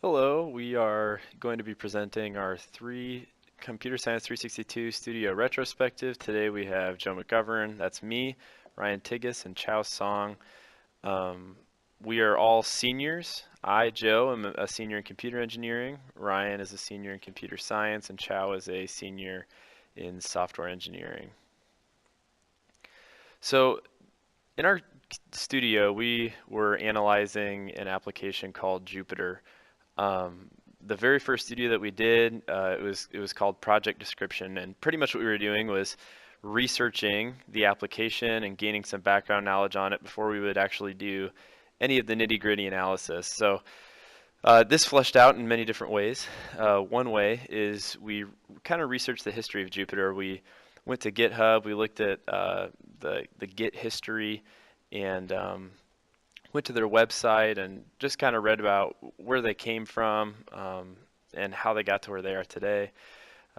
Hello, we are going to be presenting our Computer Science 362 Studio retrospective. Today we have Joe McGovern, that's me, Ryan Tigges, and Chao Song. Um, we are all seniors. I, Joe, am a senior in computer engineering. Ryan is a senior in computer science, and Chao is a senior in software engineering. So in our studio, we were analyzing an application called Jupyter. The very first studio that we did, it was called Project Description, and pretty much what we were doing was researching the application and gaining some background knowledge on it before we would actually do any of the nitty-gritty analysis. So this fleshed out in many different ways. One way is we kind of researched the history of Jupyter. We went to GitHub, we looked at the Git history, and went to their website and just kind of read about where they came from and how they got to where they are today.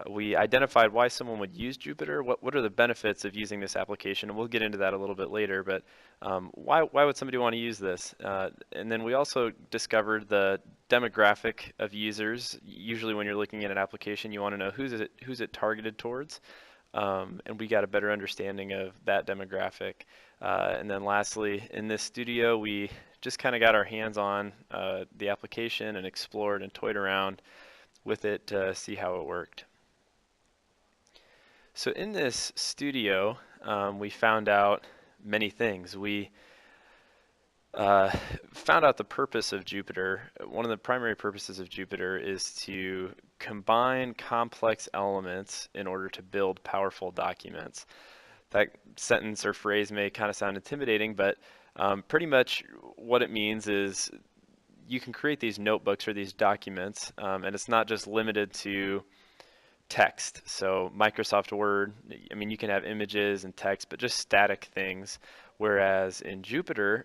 We identified why someone would use Jupyter. What are the benefits of using this application? And we'll get into that a little bit later. But why would somebody want to use this? And then we also discovered the demographic of users. Usually, when you're looking at an application, you want to know who's it targeted towards. And we got a better understanding of that demographic. And then lastly, in this studio, we just kind of got our hands on the application and explored and toyed around with it to see how it worked. So in this studio, we found out many things. We found out the purpose of Jupyter. One of the primary purposes of Jupyter is to combine complex elements in order to build powerful documents. That sentence or phrase may kind of sound intimidating, but pretty much what it means is you can create these notebooks or these documents, and it's not just limited to text. So Microsoft Word, I mean, you can have images and text, but just static things. Whereas in Jupyter,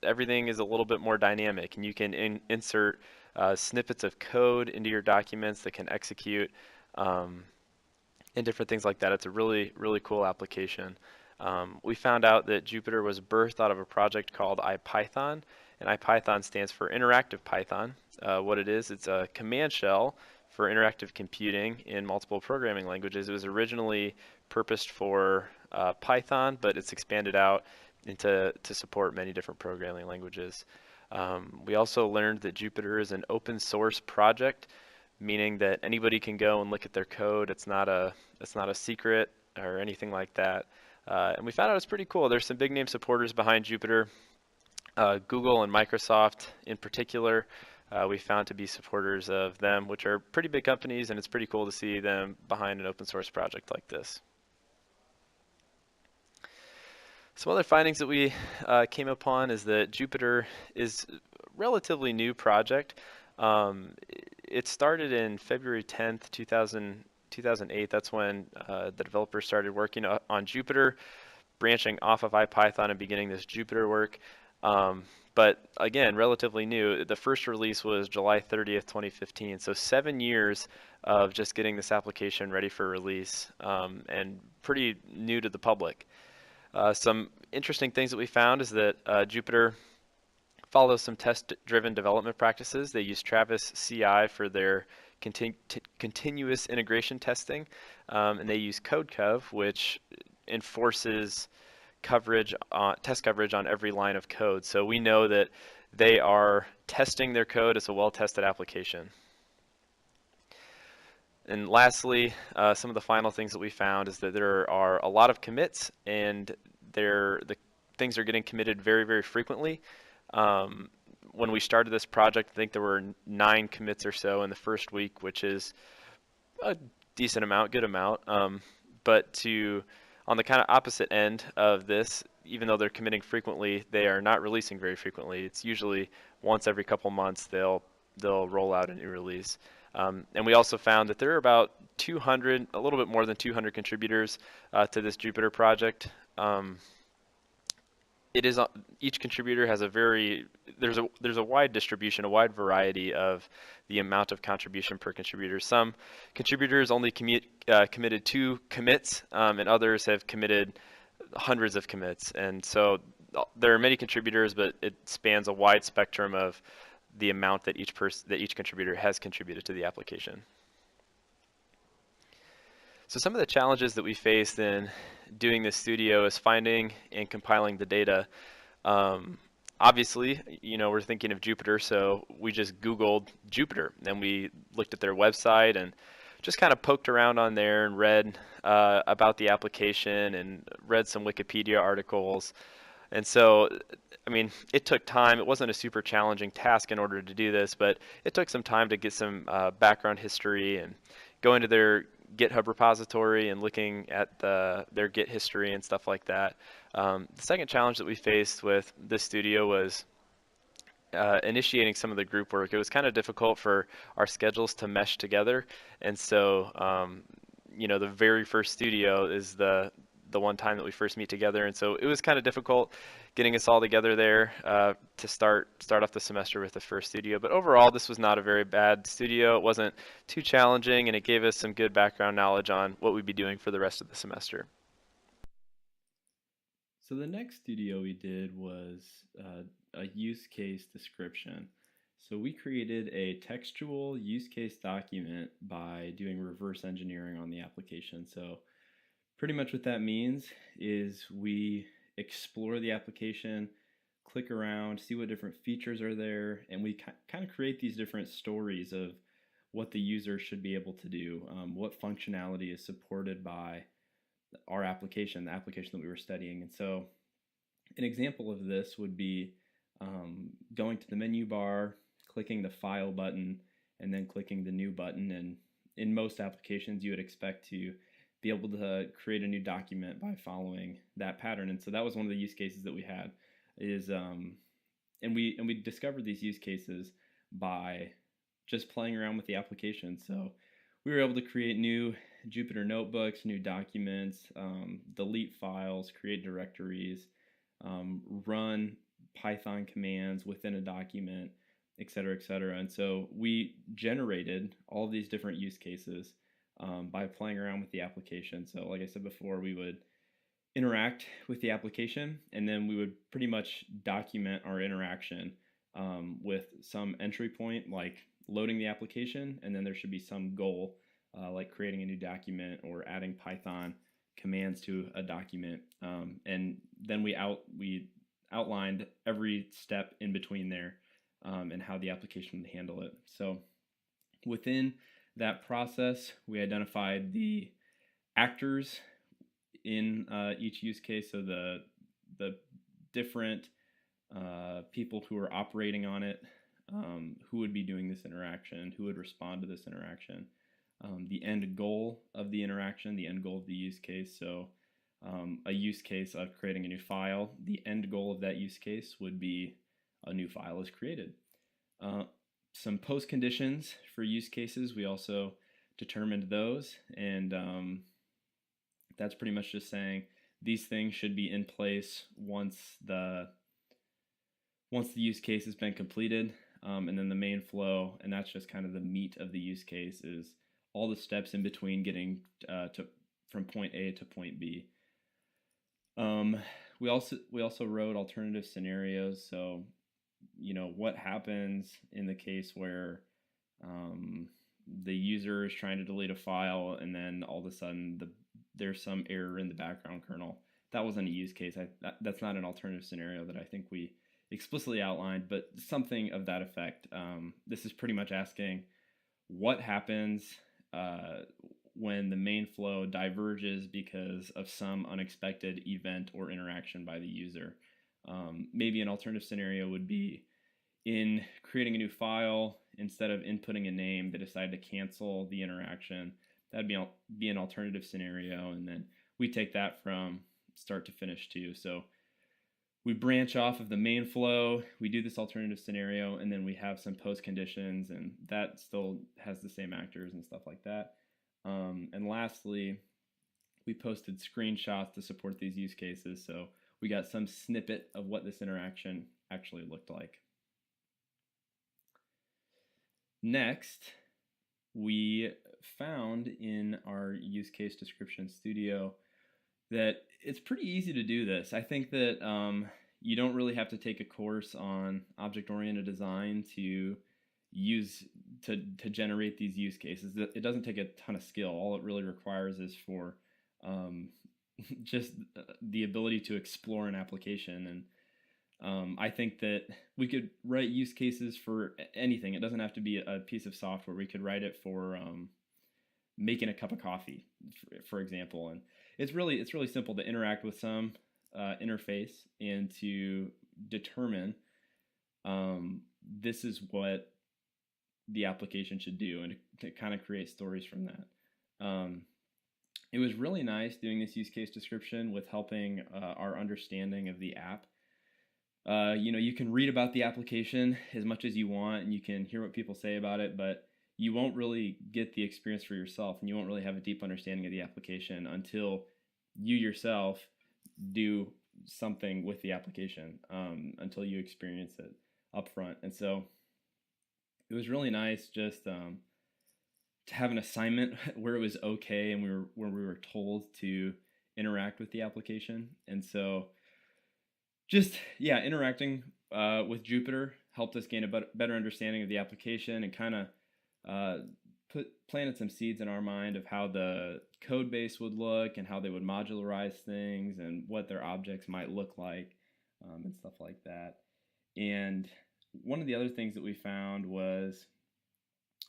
everything is a little bit more dynamic, and you can insert snippets of code into your documents that can execute and different things like that. It's a really, really cool application. We found out that Jupyter was birthed out of a project called IPython, and IPython stands for Interactive Python. What it is, it's a command shell for interactive computing in multiple programming languages. It was originally purposed for Python, but it's expanded out to support many different programming languages. We also learned that Jupyter is an open source project, meaning that anybody can go and look at their code. It's not a secret or anything like that. And we found out it's pretty cool. There's some big name supporters behind Jupyter. Google and Microsoft in particular, we found to be supporters of them, which are pretty big companies, and it's pretty cool to see them behind an open source project like this. Some other findings that we came upon is that Jupyter is a relatively new project. It started in February 10th, 2008. That's when the developers started working on Jupyter, branching off of IPython and beginning this Jupyter work. But again, relatively new. The first release was July 30th, 2015. So 7 years of just getting this application ready for release and pretty new to the public. Some interesting things that we found is that Jupyter follows some test-driven development practices. They use Travis CI for their continuous integration testing, and they use CodeCov, which enforces test coverage on every line of code. So we know that they are testing their code as a well-tested application. And lastly, some of the final things that we found is that there are a lot of commits, and the things are getting committed very, very frequently. When we started this project, I think there were 9 commits or so in the first week, which is a decent amount, good amount. But on the kind of opposite end of this, even though they're committing frequently, they are not releasing very frequently. It's usually once every couple months they'll roll out a new release. And we also found that there are about 200, a little bit more than 200 contributors to this Jupyter project. Each contributor has there's a wide distribution, a wide variety of the amount of contribution per contributor. Some contributors only committed 2 commits, and others have committed hundreds of commits. And so there are many contributors, but it spans a wide spectrum of the amount that each contributor has contributed to the application. So some of the challenges that we faced in doing this studio is finding and compiling the data. Um, Obviously, we're thinking of Jupyter, so we just Googled Jupyter and we looked at their website and just kind of poked around on there and read about the application and read some Wikipedia articles. And so, I mean, it took time. It wasn't a super challenging task in order to do this, but it took some time to get some background history and go into their GitHub repository and looking at their Git history and stuff like that. The second challenge that we faced with this studio was initiating some of the group work. It was kind of difficult for our schedules to mesh together, and so the very first studio is the one time that we first meet together, and so it was kind of difficult getting us all together there to start off the semester with the first studio. But overall, this was not a very bad studio. It wasn't too challenging, and it gave us some good background knowledge on what we'd be doing for the rest of the semester. So the next studio we did was a use case description. So we created a textual use case document by doing reverse engineering on the application. So pretty much what that means is we explore the application, click around, see what different features are there, and we kind of create these different stories of what the user should be able to do, what functionality is supported by our application, the application that we were studying. And so an example of this would be going to the menu bar, clicking the File button, and then clicking the New button. And in most applications, you would expect to be able to create a new document by following that pattern. And so that was one of the use cases that we had. And we discovered these use cases by just playing around with the application. So we were able to create new Jupyter notebooks, new documents, delete files, create directories, run Python commands within a document, et cetera, et cetera. And so we generated all these different use cases by playing around with the application. So like I said before, we would interact with the application, and then we would pretty much document our interaction with some entry point, like loading the application, and then there should be some goal, like creating a new document or adding Python commands to a document. And then we outlined every step in between there and how the application would handle it. So within that process, we identified the actors in each use case, so the different people who are operating on it, who would be doing this interaction, who would respond to this interaction, the end goal of the interaction, the end goal of the use case. So a use case of creating a new file, the end goal of that use case would be a new file is created. Some post conditions for use cases, we also determined those, and that's pretty much just saying these things should be in place once the use case has been completed, and then the main flow, and that's just kind of the meat of the use case, is all the steps in between getting from point A to point B. We also wrote alternative scenarios. So, what happens in the case where the user is trying to delete a file, and then all of a sudden there's some error in the background kernel. That wasn't a use case. That's not an alternative scenario that I think we explicitly outlined, but something of that effect. This is pretty much asking what happens when the main flow diverges because of some unexpected event or interaction by the user. Maybe an alternative scenario would be in creating a new file, instead of inputting a name, they decide to cancel the interaction. That'd be an alternative scenario, and then we take that from start to finish too. So we branch off of the main flow, we do this alternative scenario, and then we have some post conditions, and that still has the same actors and stuff like that. And lastly, we posted screenshots to support these use cases, so we got some snippet of what this interaction actually looked like. Next, we found in our use case description studio that it's pretty easy to do this. I think that you don't really have to take a course on object-oriented design to use to generate these use cases. It doesn't take a ton of skill. All it really requires is for um, just the ability to explore an application. And I think that we could write use cases for anything. It doesn't have to be a piece of software. We could write it for making a cup of coffee, for example. And it's really simple to interact with some interface and to determine this is what the application should do, and to kind of create stories from that. It was really nice doing this use case description with helping our understanding of the app. You can read about the application as much as you want, and you can hear what people say about it, but you won't really get the experience for yourself, and you won't really have a deep understanding of the application until you yourself do something with the application, until you experience it up front. And so it was really nice just to have an assignment where it was okay and we were told to interact with the application. And so just, yeah, interacting with Jupyter helped us gain a better understanding of the application, and kind of planted some seeds in our mind of how the code base would look and how they would modularize things and what their objects might look like, and stuff like that. And one of the other things that we found was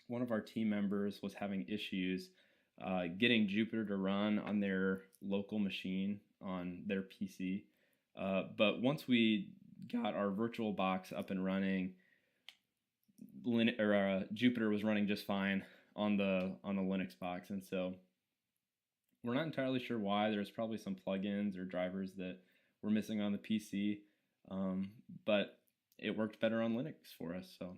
one of our team members was having issues getting Jupyter to run on their local machine on their PC. But once we got our virtual box up and running, Jupyter was running just fine on the Linux box. And so we're not entirely sure why. There's probably some plugins or drivers that were missing on the PC, but it worked better on Linux for us. So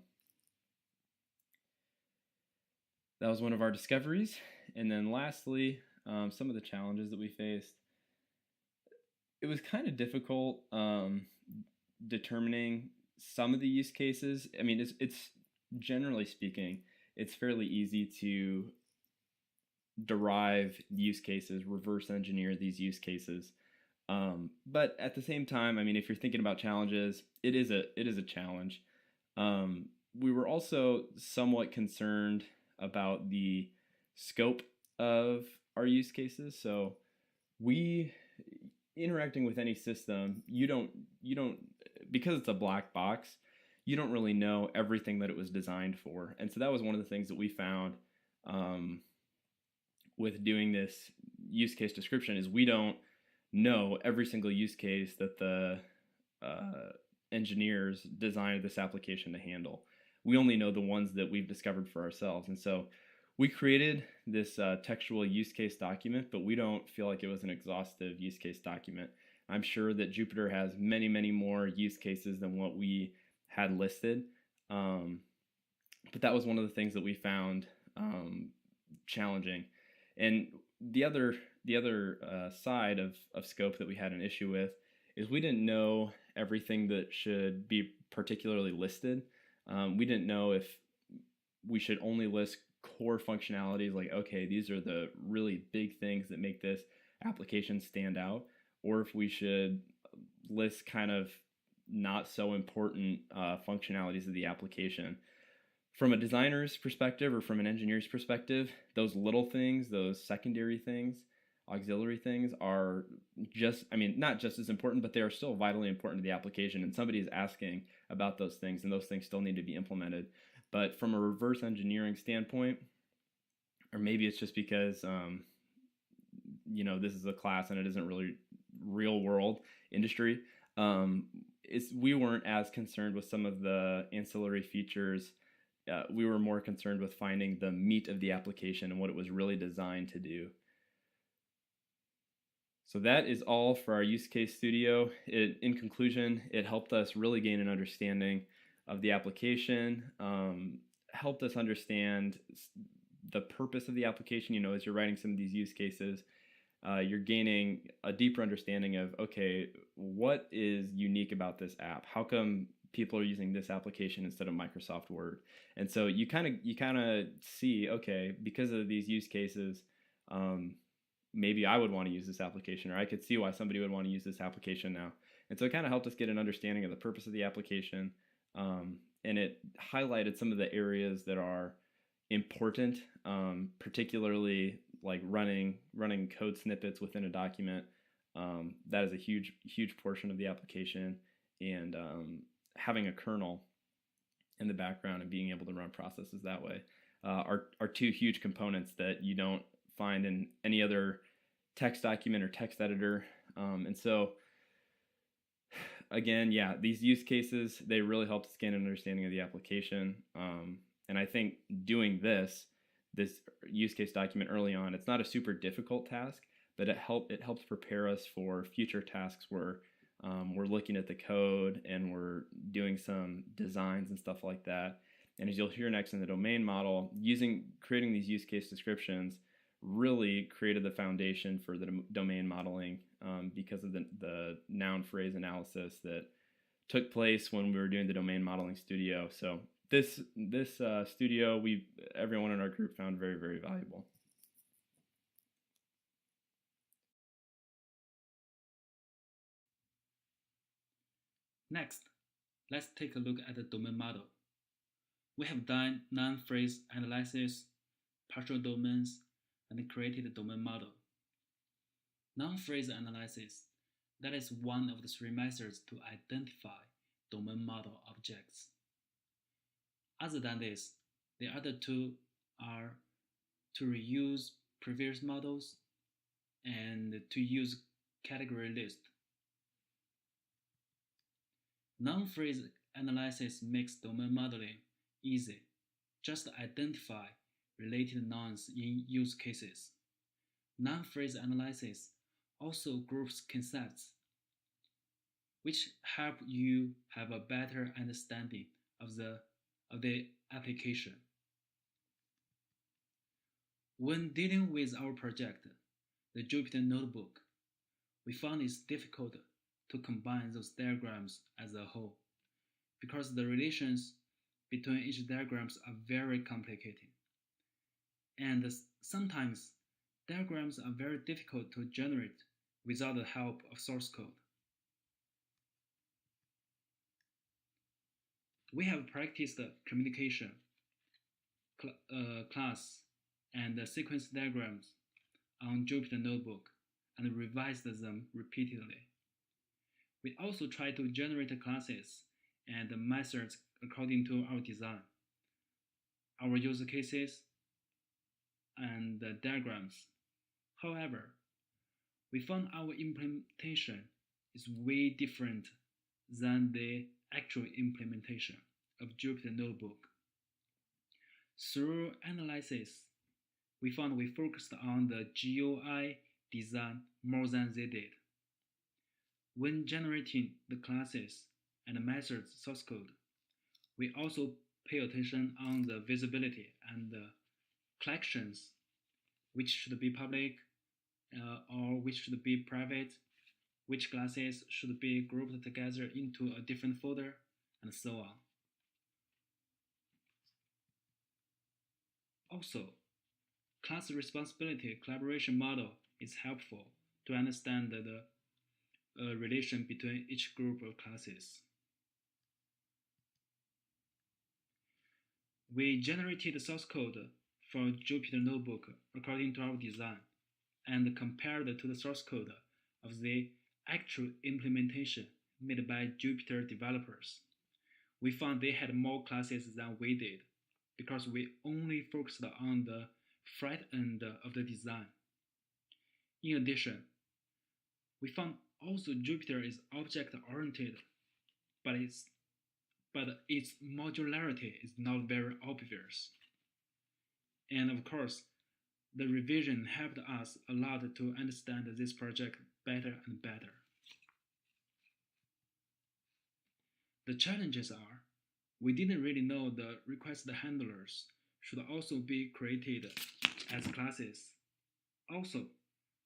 that was one of our discoveries. And then lastly, some of the challenges that we faced. It was kind of difficult determining some of the use cases. I mean, it's generally speaking, it's fairly easy to derive use cases, reverse engineer these use cases. But at the same time, I mean, if you're thinking about challenges, it is a challenge. We were also somewhat concerned about the scope of our use cases. So interacting with any system, you don't because it's a black box, you don't really know everything that it was designed for. And so that was one of the things that we found with doing this use case description, is we don't know every single use case that the engineers designed this application to handle. We only know the ones that we've discovered for ourselves. And so we created this textual use case document, but we don't feel like it was an exhaustive use case document. I'm sure that Jupyter has many, many more use cases than what we had listed. But that was one of the things that we found challenging. And the other side of scope that we had an issue with is we didn't know everything that should be particularly listed. We didn't know if we should only list core functionalities, like, okay, these are the really big things that make this application stand out, or if we should list kind of not so important functionalities of the application. From a designer's perspective or from an engineer's perspective, those little things, those secondary things, auxiliary things are not just as important, but they are still vitally important to the application. And somebody is asking about those things, and those things still need to be implemented. But from a reverse engineering standpoint, or maybe it's just because, this is a class and it isn't really real world industry, we weren't as concerned with some of the ancillary features. We were more concerned with finding the meat of the application and what it was really designed to do. So that is all for our use case studio. In conclusion, it helped us really gain an understanding of the application, helped us understand the purpose of the application. As you're writing some of these use cases, you're gaining a deeper understanding of, okay, what is unique about this app? How come people are using this application instead of Microsoft Word? And so you kind of see, okay, because of these use cases, maybe I would want to use this application, or I could see why somebody would want to use this application now. And so it kind of helped us get an understanding of the purpose of the application, and it highlighted some of the areas that are important, particularly like running code snippets within a document. That is a huge portion of the application, and having a kernel in the background and being able to run processes that way are two huge components that you don't find in any other text document or text editor. And so again, yeah, these use cases, they really help us gain an understanding of the application. And I think doing this use case document early on, it's not a super difficult task, but it helps prepare us for future tasks where we're looking at the code and we're doing some designs and stuff like that. And as you'll hear next in the domain model, creating these use case descriptions really created the foundation for the domain modeling, because of the noun phrase analysis that took place when we were doing the domain modeling studio. So this studio, everyone in our group found very, very valuable. Next, let's take a look at the domain model. We have done noun phrase analysis, partial domains, and created a domain model. Noun phrase analysis, that is one of the three methods to identify domain model objects. Other than this, the other two are to reuse previous models and to use category list. Noun phrase analysis makes domain modeling easy. Just identify related nouns in use cases. Noun phrase analysis also groups concepts, which help you have a better understanding of the application. When dealing with our project, the Jupyter Notebook, we found it's difficult to combine those diagrams as a whole because the relations between each diagrams are very complicated. And sometimes diagrams are very difficult to generate without the help of source code. We have practiced communication, class, and sequence diagrams on Jupyter Notebook and revised them repeatedly. We also try to generate classes and methods according to our design, our use cases, and diagrams. However, we found our implementation is way different than the actual implementation of Jupyter Notebook. Through analysis, we found we focused on the GUI design more than they did. When generating the classes and methods source code, we also pay attention on the visibility and the collections, which should be public or which should be private, which classes should be grouped together into a different folder, and so on. Also, class responsibility collaboration model is helpful to understand the relation between each group of classes. We generated source code for Jupyter Notebook according to our design and compared to the source code of the actual implementation made by Jupyter developers. We found they had more classes than we did because we only focused on the front end of the design. In addition, we found also Jupyter is object-oriented, but its modularity is not very obvious. And of course, the revision helped us a lot to understand this project better and better. The challenges are, we didn't really know the request handlers should also be created as classes. Also,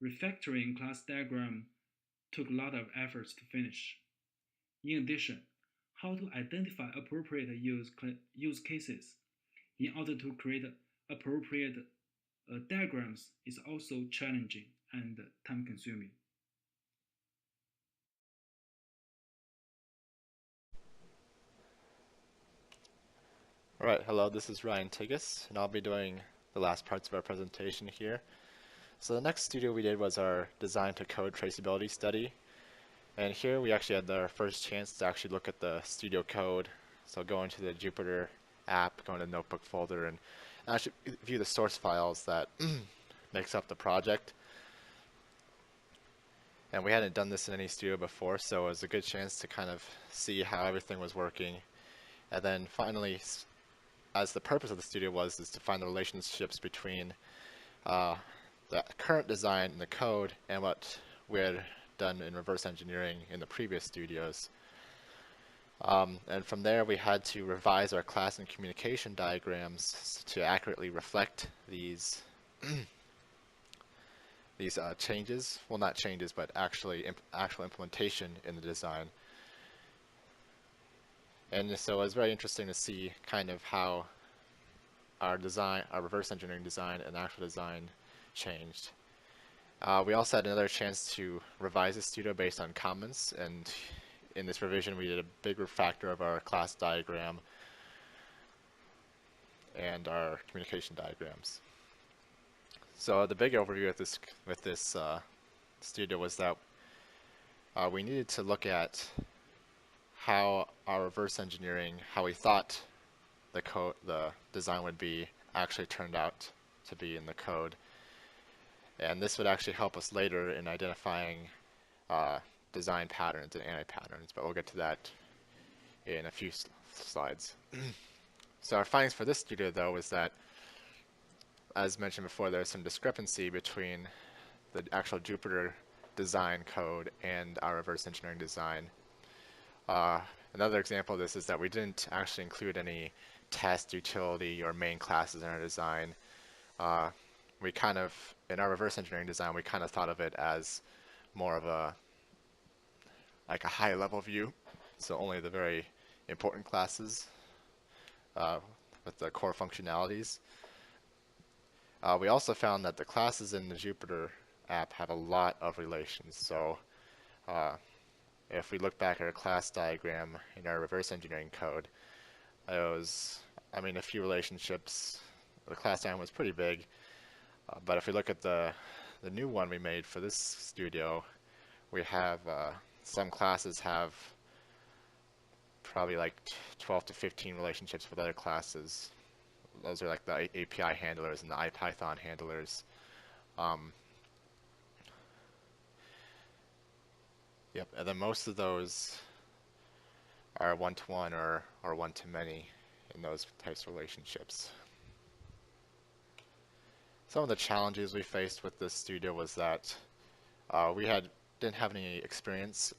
refactoring class diagram took a lot of efforts to finish. In addition, how to identify appropriate use cases in order to create appropriate diagrams is also challenging and time-consuming. Alright, hello, this is Ryan Tigges, and I'll be doing the last parts of our presentation here. So the next studio we did was our design to code traceability study. And here we actually had our first chance to actually look at the studio code. So go into the Jupyter app, go into the notebook folder, and actually view the source files that makes up the project. And we hadn't done this in any studio before, so it was a good chance to kind of see how everything was working. And then finally, as the purpose of the studio was, is to find the relationships between the current design and the code and what we had done in reverse engineering in the previous studios. And from there, we had to revise our class and communication diagrams to accurately reflect these changes. Well, not changes, but actual implementation in the design. And so it was very interesting to see kind of how our reverse engineering design and actual design changed. We also had another chance to revise the studio based on comments, and in this revision we did a big refactor of our class diagram and our communication diagrams. So the big overview with this studio was that we needed to look at how our reverse engineering, how we thought the design would be, actually turned out to be in the code. And this would actually help us later in identifying design patterns and anti-patterns, but we'll get to that in a few slides. So our findings for this studio, though, was that, as mentioned before, there's some discrepancy between the actual Jupyter design code and our reverse engineering design. Another example of this is that we didn't actually include any test, utility, or main classes in our design. We kind of, in our reverse engineering design, we kind of thought of it as more of a high level view. So only the very important classes with the core functionalities. We also found that the classes in the Jupyter app have a lot of relations. So if we look back at our class diagram in our reverse engineering code, it was, a few relationships. The class diagram was pretty big. But if we look at the new one we made for this studio, we have some classes have probably like 12 to 15 relationships with other classes. Those are like the API handlers and the IPython handlers. Yep, and then most of those are one-to-one or one-to-many in those types of relationships. Some of the challenges we faced with this studio was that we didn't have any experience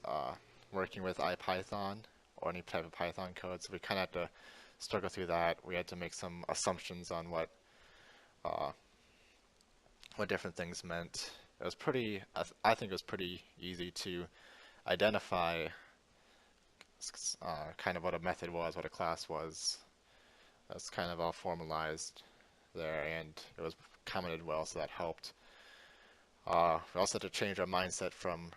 working with IPython or any type of Python code, so we kind of had to struggle through that. We had to make some assumptions on what different things meant. It was pretty, I think it was pretty easy to identify kind of what a method was, what a class was. That's kind of all formalized there, and it was commented well, so that helped. We also had to change our mindset from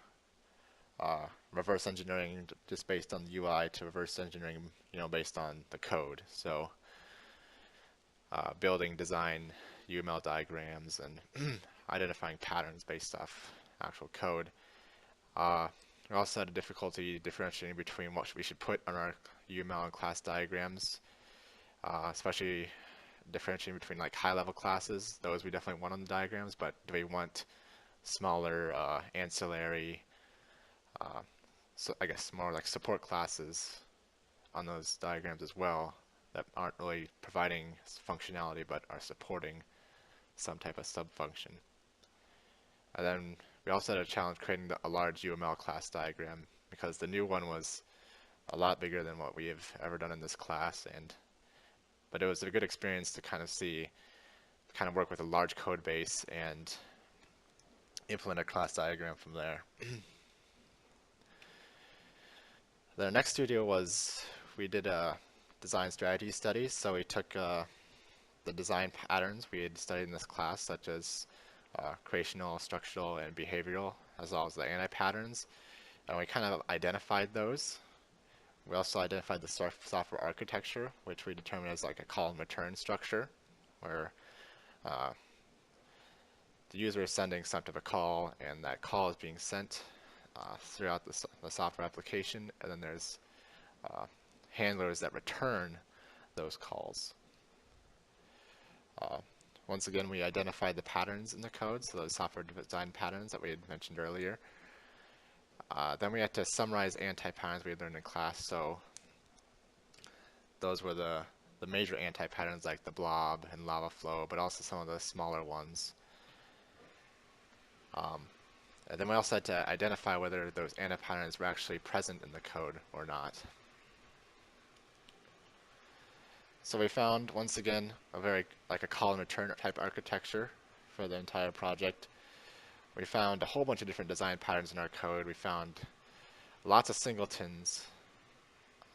reverse engineering just based on the UI to reverse engineering, based on the code. So building design UML diagrams and identifying patterns based off actual code. We also had a difficulty differentiating between what we should put on our UML and class diagrams, especially differentiating between like high-level classes. Those we definitely want on the diagrams, but do we want smaller ancillary, so I guess more like support classes on those diagrams as well that aren't really providing functionality but are supporting some type of sub-function. And then we also had a challenge creating a large UML class diagram because the new one was a lot bigger than what we have ever done in this class, but it was a good experience to kind of work with a large code base and implement a class diagram from there. The next studio was, we did a design strategy study, so we took the design patterns we had studied in this class, such as creational, structural, and behavioral, as well as the anti-patterns, and we kind of identified those. We also identified the software architecture, which we determined as like a call and return structure, where the user is sending some type of a call, and that call is being sent throughout the software application, and then there's handlers that return those calls. Once again, we identified the patterns in the code, so those software design patterns that we had mentioned earlier. Then we had to summarize anti-patterns we had learned in class, so those were the major anti-patterns like the blob and lava flow, but also some of the smaller ones. And then we also had to identify whether those anti-patterns were actually present in the code or not. So we found, once again, a call and return type architecture for the entire project. We found a whole bunch of different design patterns in our code. We found lots of singletons,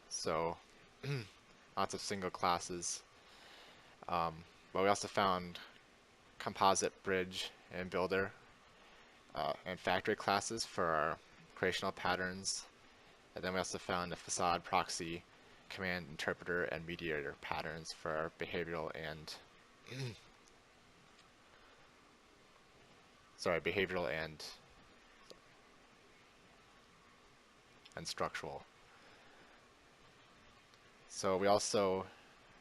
so lots of single classes. But we also found composite bridge and builder and factory classes for our creational patterns. And then we also found a facade, proxy, command interpreter, and mediator patterns for our behavioral and behavioral and structural. So we also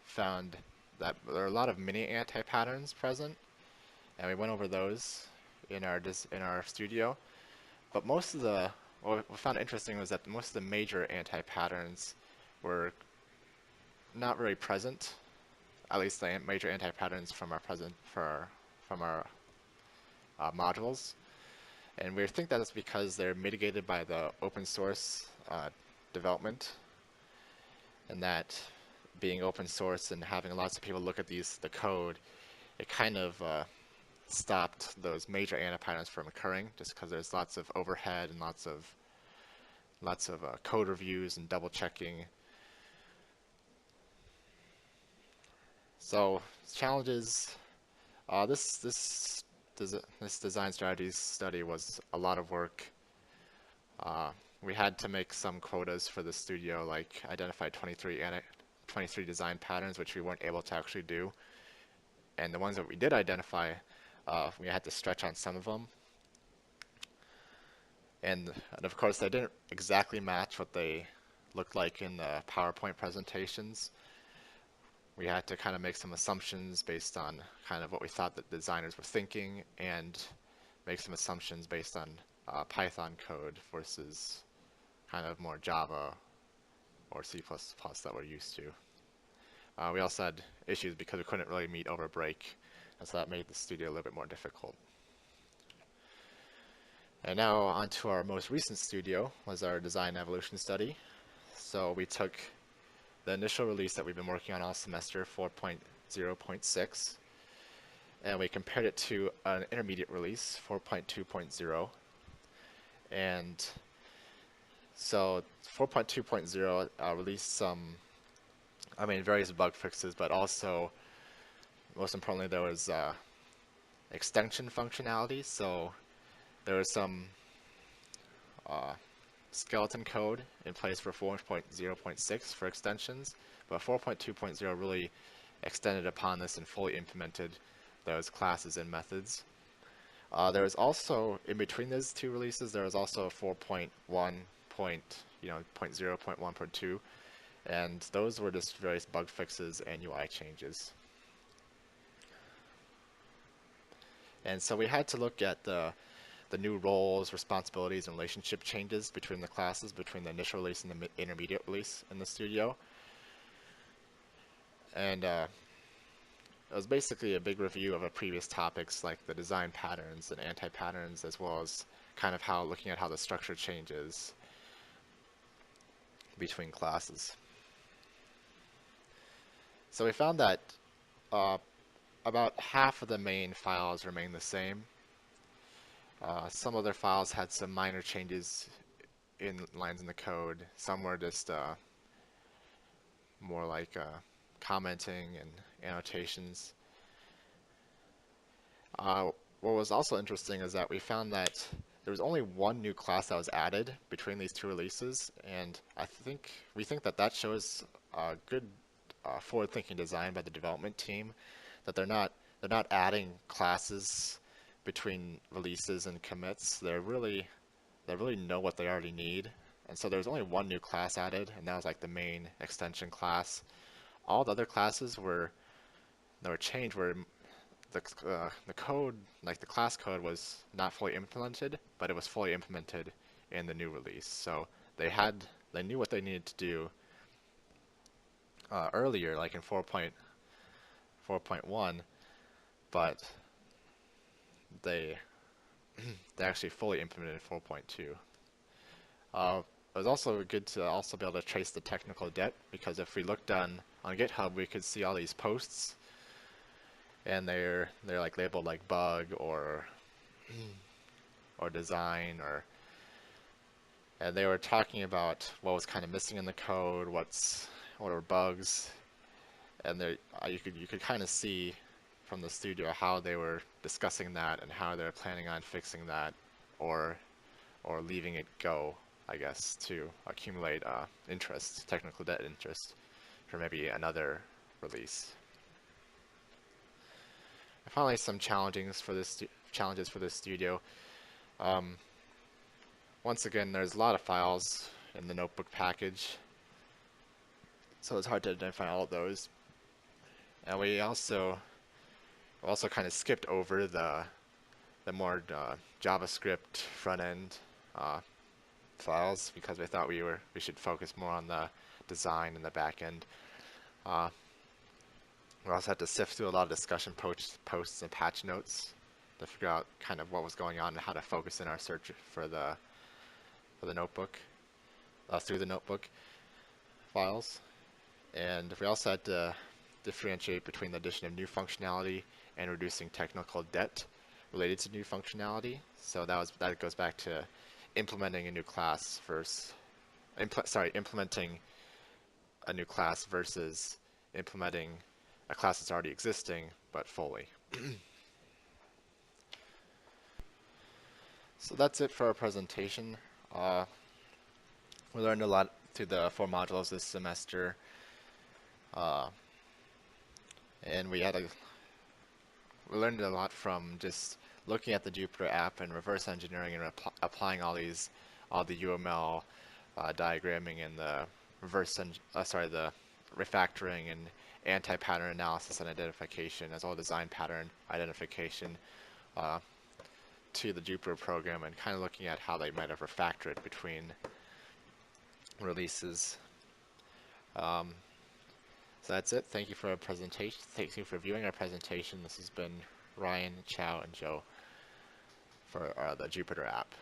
found that there are a lot of mini anti-patterns present, and we went over those in our studio. But most of what we found interesting was that most of the major anti-patterns were not very present. At least the major anti-patterns from our modules, and we think that is because they're mitigated by the open source development, and that being open source and having lots of people look at the code, it kind of stopped those major anti-patterns from occurring, just because there's lots of overhead and lots of code reviews and double checking. So challenges. This design strategies study was a lot of work. We had to make some quotas for the studio, like identify 23 design patterns, which we weren't able to actually do. And the ones that we did identify, we had to stretch on some of them. And of course, they didn't exactly match what they looked like in the PowerPoint presentations. We had to kind of make some assumptions based on kind of what we thought the designers were thinking, and make some assumptions based on Python code versus kind of more Java or C++ that we're used to. We also had issues because we couldn't really meet over break, and so that made the studio a little bit more difficult. And now on to our most recent studio, was our design evolution study. So we took the initial release that we've been working on all semester, 4.0.6, and we compared it to an intermediate release, 4.2.0. And so 4.2.0 released various bug fixes, but also, most importantly, there was extension functionality. So there was some skeleton code in place for 4.0.6 for extensions, but 4.2.0 really extended upon this and fully implemented those classes and methods. There was also, in between those two releases, there was also 4.1, 0.1.2, and those were just various bug fixes and UI changes. And so we had to look at the new roles, responsibilities, and relationship changes between the classes, between the initial release and the intermediate release in the studio. And it was basically a big review of previous topics like the design patterns and anti-patterns, as well as kind of looking at how the structure changes between classes. So we found that about half of the main files remain the same. Some other files had some minor changes in lines in the code. Some were just more like commenting and annotations. What was also interesting is that we found that there was only one new class that was added between these two releases, and we think that that shows a good forward-thinking design by the development team, that they're not adding classes between releases and commits. They really know what they already need, and so there's only one new class added, and that was like the main extension class. All the other classes that were changed were the code, like the class code, was not fully implemented, but it was fully implemented in the new release. So they knew what they needed to do earlier, like in 4.1, but they they actually fully implemented 4.2. It was also good to also be able to trace the technical debt, because if we looked on GitHub, we could see all these posts, and they're like labeled like bug or design, and they were talking about what was kind of missing in the code, what were bugs, and you could kind of see from the studio how they were discussing that and how they're planning on fixing that, or leaving it go, I guess, to accumulate interest, technical debt interest, for maybe another release. And finally, some challenges for this studio. Once again, there's a lot of files in the notebook package, so it's hard to identify all of those. And we also kind of skipped over the more JavaScript front end files, because we thought we should focus more on the design and the back end. We also had to sift through a lot of discussion posts and patch notes to figure out kind of what was going on and how to focus in our search for the notebook, through the notebook files. And we also had to differentiate between the addition of new functionality and reducing technical debt related to new functionality. So that goes back to implementing a new class versus implementing a new class versus implementing a class that's already existing but fully. So that's it for our presentation. We learned a lot through the 4 modules this semester, and we learned a lot from just looking at the Jupyter app and reverse engineering and applying all the UML diagramming and the the refactoring and anti-pattern analysis and identification, as well as design pattern identification to the Jupyter program, and kind of looking at how they might have refactored between releases. So that's it. Thank you for our presentation. Thank you for viewing our presentation. This has been Ryan, Chao, and Joe for the Jupyter app.